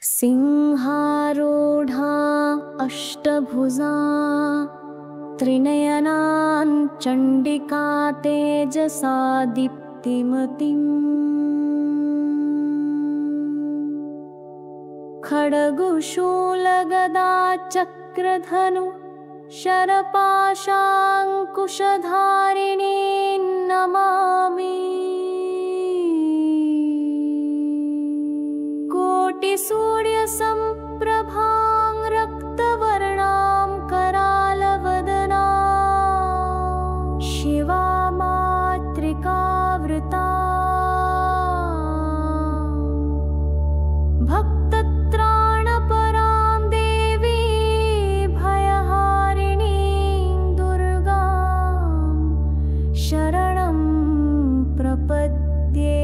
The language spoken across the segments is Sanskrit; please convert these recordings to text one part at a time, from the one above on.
सिंहारूढा अष्टभुजा त्रिनयनां चण्डिका तेजसा दीप्तिमतीम् खड्गशूलगदा चक्रधनु शरपाशाङ्कुशधारिणीं नमामि कोटिसूर्यसम्प्रभां रक्तवर्णां करालवदना शिवा मातृकावृता भक्तत्राणपरां देवी भयहारिणीं दुर्गां शरणं प्रपद्ये।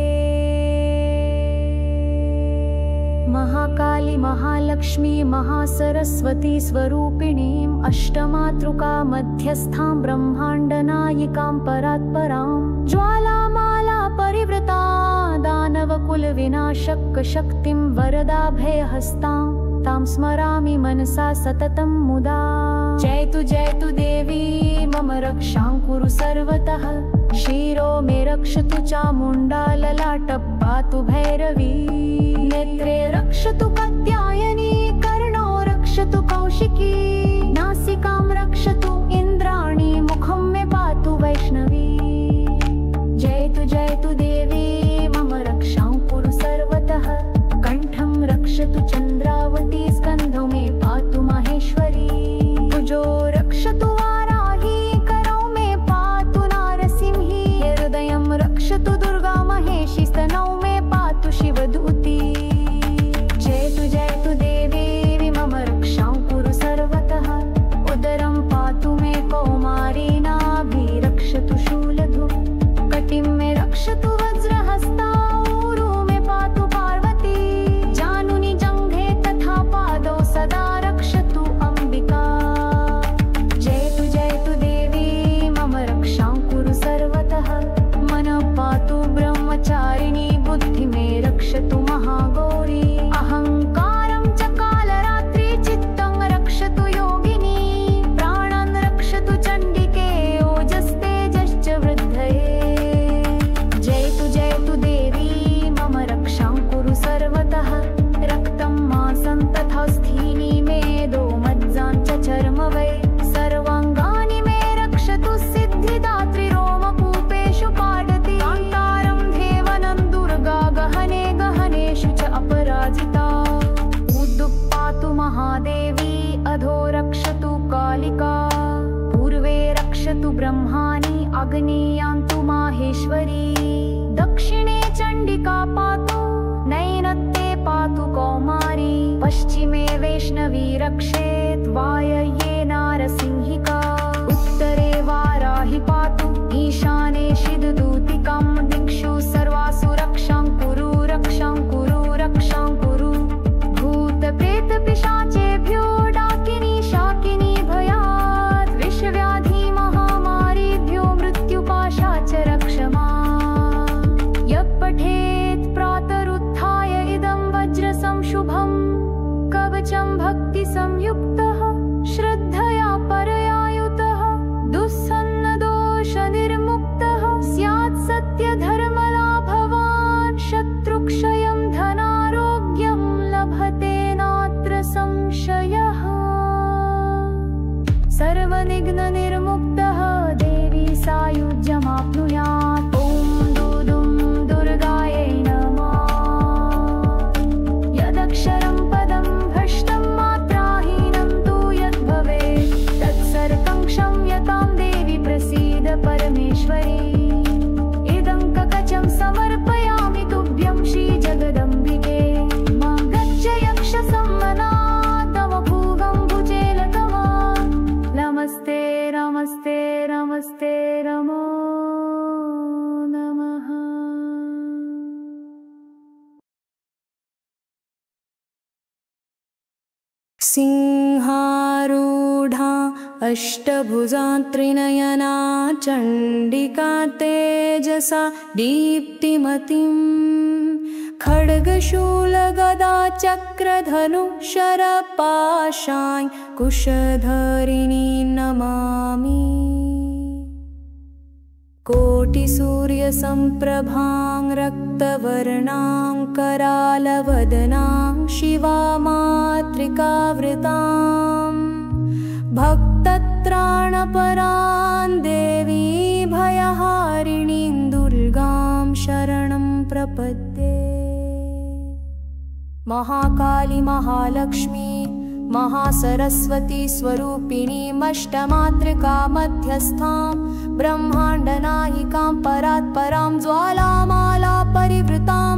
महाकाली महालक्ष्मी महासरस्वती स्वरूपिणीं अष्टमातृका मध्यस्थां ब्रह्माण्डनायिकां परात्परां ज्वालामाला परिवृता दानवकुलविनाशकशक्तिं वरदाभयहस्तां तां स्मरामि मनसा सततं मुदा। जयतु देवी मम रक्षां कुरु सर्वतः शिरो मे रक्षतु चामुण्डा ललाटं पातु भैरवी नेत्रे रक्षतु कात्यायनी कर्णो रक्षतु कौशिकी नासिकां रक्षतु इन्द्राणी मुखं मे पातु वैष्णवी। जयतु देवी मम रक्षां कुरु सर्वतः कण्ठं रक्षतु चन्द्रावती स्कन्धो मे पातु माहेश्वरी भुजो रक्षतु वाराही करो मे पातु नारसिंही हृदयं रक्षतु दुर्गा महेशी स्तनौ मे पातु शिवदूती। जयतु देवी मम रक्षां कुरु सर्वतः उदरं पातु मे कौमारी नाभि रक्षतु शूलधु कटिं मे रक्षतु वज्रहस्ता ऊरु मे पातु पार्वती जानुनि जङ्घे तथा पादौ सदा रक्षतु अम्बिका। जयतु देवी मम रक्षां कुरु सर्वतः मनः पातु ब्रह्मचारिणी बुद्धि मे रक्षतु महागौरी अहङ्कारं च कालरात्रि चित्तं रक्षतु योगिनी प्राणान् रक्षतु चण्डिके ओजस्तेजश्च वृद्धये। जयतु देवी मम रक्षां कुरु सर्वतः रक्तं मांसं तथा स्थीनि मेदो मज्जां च चर्म वै सर्वाङ्गानि मे रक्षतु सिद्धिदात्री रोमकूपेषु पाठति कान्तारं देवनं दुर्गा गहने गहनेषु च अपराजिता उद्दुः पातु महादेवी अधो रक्षतु कालिका पूर्वे रक्षतु ब्रह्माणि अग्नि यान्तु माहेश्वरी दक्षिणे चण्डिका पातु नैनत्ते पातु कौमारी पश्चिमे वैष्णवी रक्षेत् वायव्ये नारसिंहिका उत्तरे वाराहि पातु ईशाने शिवदूतिकां दिक्षु सर्वासु रक्षां कुरु भूतप्रेतपिशाचेभ्यो डाकिनी शाकिनी भयात् विषव्याधि महामारीभ्यो मृत्युपाशा च रक्ष माम्। यः पठेत् प्रातरुत्थाय इदं वज्रसंशुभं कवचं भक्तिसंयुक्तः श्रद्धया परया युतः दुःसन्नदोषनिर्मुक्तः स्यात् सत्यधर्मलाभवान् शत्रुक्षयं धनारोग्यं लभते नात्र संशयः सर्वनिघ्ननिर्मुक्तः देवी सायुज्यमाप्नुयात्। ॐ दुदुं दुर्गायै नमः। यदक्षरं पदं भ्रष्टं मात्राहीनं तु यद्भवेत् तत्सर्वं क्षम्यतां देवी प्रसीद परमेश्वरी। इदं कवचं समर्पयामि तुभ्यं श्रीजगदम्बिके मा गच्छ यक्षसम्मना तव भूगं भुजेलतमा नमस्ते नमो नमः। सिंहारूढा अष्टभुजा त्रिनयना चण्डिका तेजसा दीप्तिमतीं खड्गशूलगदा चक्रधनु शरपाशां कुशधरिणी नमामि। कोटिसूर्यसम्प्रभां रक्तवर्णां करालवदनां शिवामातृकावृतां भक्तत्राणपरां देवी भयहारिणीं दुर्गां शरणं प्रपद्ये। महाकाली महालक्ष्मी महासरस्वती स्वरूपिणीमष्टमातृका मध्यस्थां ब्रह्माण्डनायिकां परात्परां ज्वालामाला परिवृतां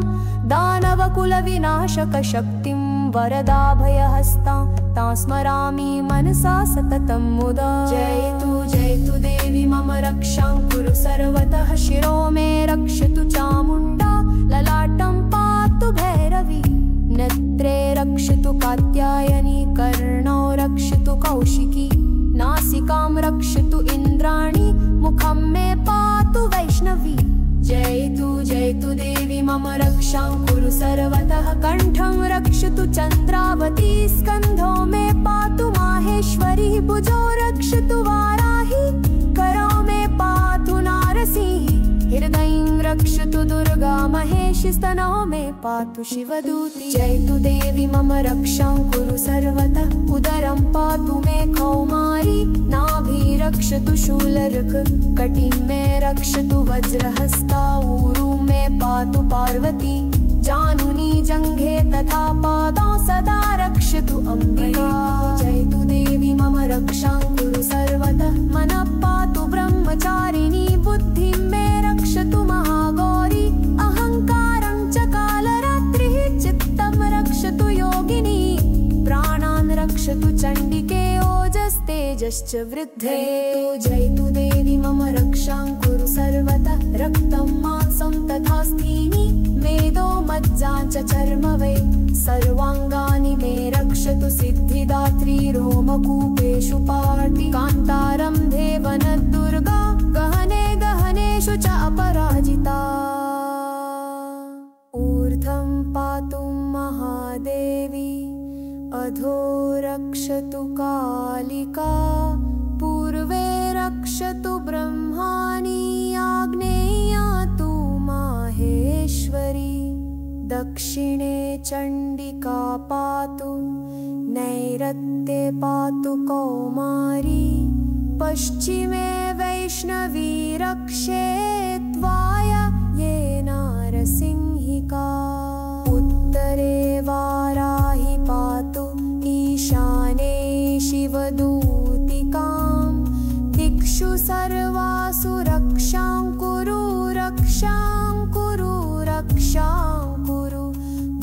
दानवकुलविनाशकशक्तिं वरदाभयहस्तां तां स्मरामि मनसा सततं मुदा। जयतु देवी मम रक्षां कुरु सर्वतः। शिरो मे रक्षतु चामुण्डा ललाटं पातु भैरवी। नेत्रे रक्षतु कात्यायनी कर्णौ रक्षतु कौशिकी। नासिकां रक्षतु इन्द्राणी मुखं मे पातु वैष्णवी। जयतु देवी मम रक्षां कुरु सर्वतः। कण्ठं रक्षतु चन्द्रावती स्कन्धो मे पातु माहेश्वरी। भुजो रक्षतु वाराही करौ मे पातु नारसिंही। हृदयं रक्षतु दुर्गा महेशी स्तनौ मे पातु शिवदूती। जयतु देवी मम रक्षां कुरु सर्वतः। उदरं पातु मे कौमारी नाभि रक्षतु शूलर्क। कटिं मे रक्षतु वज्रहस्ता ऊरु मे पातु पार्वती। जानुनी जङ्घे तथा पादौ सदा रक्षतु अम्बिका। जयतु देवी मम रक्षां कुरु सर्वतः। मनः पातु ब्रह्मचारिणी बुद्धिं मे रक्षतु महागौरी। अहङ्कारं च कालरात्रिः चित्तं रक्षतु योगिनी। प्राणान् रक्षतु चण्डिके ओजस्तेजश्च वृद्धे। जयतु देवी मम रक्षां कुरु सर्वतः। रक्तं मांसं तथा स्थीनि मेदो मज्जां च चर्म वै। सर्वाङ्गानि मे रक्षतु सिद्धिदात्री। रोमकूपेषु पाटि कान्तारं देवनदुर्गा। गहनेषु च अपराजिता। ऊर्ध्वं पातु महादेवी अधो रक्षतु कालिका। पूर्वे रक्षतु ब्रह्माणि आग्नेया तु माहेश्वरी। दक्षिणे चण्डिका पातु नैऋत्ये पातु कौमारी। पश्चिमे वैष्णवी रक्षे त्वायये नारसिंहिका। उत्तरे वाराही पातु ईशाने शिवदूतिकां। दिक्षु सर्वासु रक्षां कुरु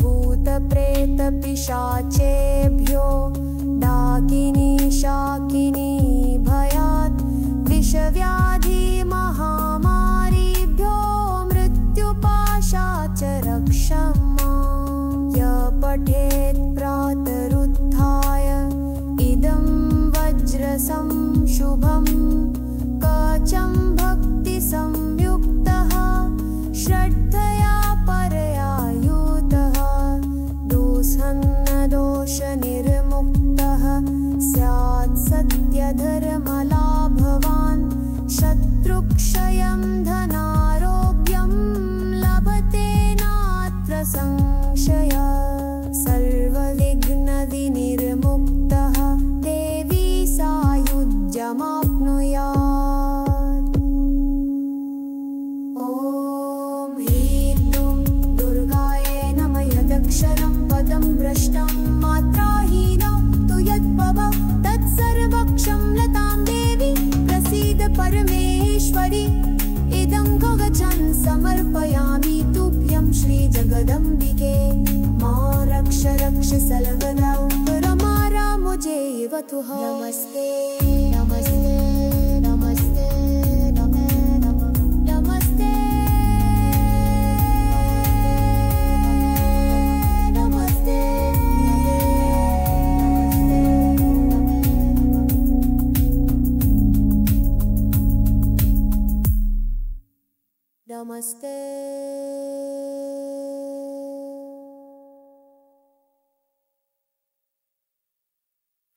भूतप्रेतपिशाचेभ्यो डाकिनी शाकिनी भयात्। विषव्याधि महामारीभ्यो मृत्युपाशाच्च रक्षं मां। य पठेत् प्रातरुत्थाय इदं वज्रसं शुभं कवचं भक्तिसंयुक्तः श्रद्धया परया युतः। दोषनिर्मुक्तः स्यात् सत्यधर्मलाभवान्। शत्रुक्षयं धनारोग्यं लभते नात्र संशयः। सर्वविघ्नविनिर्मुक्तः देवी सायुज्यमाप्नुयात्। ॐ ह्रीं दुं दुर्गायै नमः। यदक्षरं पदं भ्रष्टं मात्राहीनं तु यद्भवं तत्सर्वक्षं लतां देवी प्रसीद परमेश्वरी। इदं कवचं समर्पयामि तुभ्यं श्रीजगदम्बिके। मां रक्ष सर्वदा रमा मुझे वतुः। नमस्ते।